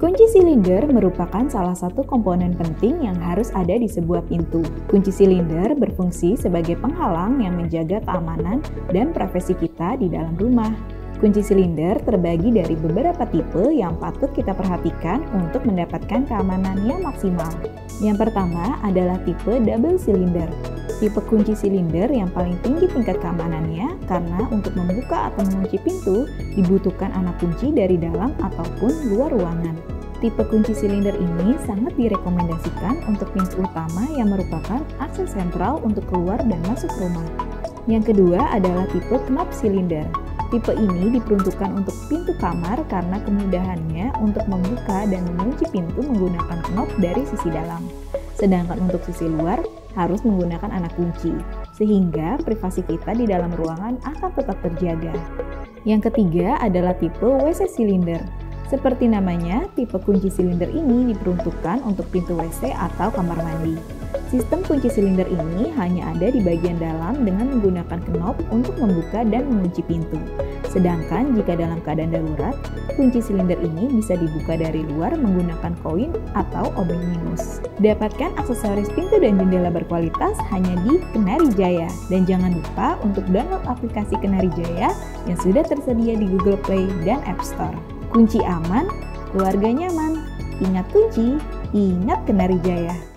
Kunci silinder merupakan salah satu komponen penting yang harus ada di sebuah pintu. Kunci silinder berfungsi sebagai penghalang yang menjaga keamanan dan privasi kita di dalam rumah. Kunci silinder terbagi dari beberapa tipe yang patut kita perhatikan untuk mendapatkan keamanan yang maksimal. Yang pertama adalah tipe double cylinder. Tipe kunci silinder yang paling tinggi tingkat keamanannya karena untuk membuka atau mengunci pintu dibutuhkan anak kunci dari dalam ataupun luar ruangan. Tipe kunci silinder ini sangat direkomendasikan untuk pintu utama yang merupakan akses sentral untuk keluar dan masuk rumah. Yang kedua adalah tipe knop silinder. Tipe ini diperuntukkan untuk pintu kamar karena kemudahannya untuk membuka dan mengunci pintu menggunakan knop dari sisi dalam. Sedangkan untuk sisi luar harus menggunakan anak kunci, sehingga privasi kita di dalam ruangan akan tetap terjaga. Yang ketiga adalah tipe WC silinder. Seperti namanya, tipe kunci silinder ini diperuntukkan untuk pintu WC atau kamar mandi. Sistem kunci silinder ini hanya ada di bagian dalam dengan menggunakan knop untuk membuka dan mengunci pintu. Sedangkan jika dalam keadaan darurat, kunci silinder ini bisa dibuka dari luar menggunakan koin atau obeng minus. Dapatkan aksesoris pintu dan jendela berkualitas hanya di Kenari Jaya. Dan jangan lupa untuk download aplikasi Kenari Jaya yang sudah tersedia di Google Play dan App Store. Kunci aman, keluarga nyaman. Ingat kunci, ingat Kenari Jaya.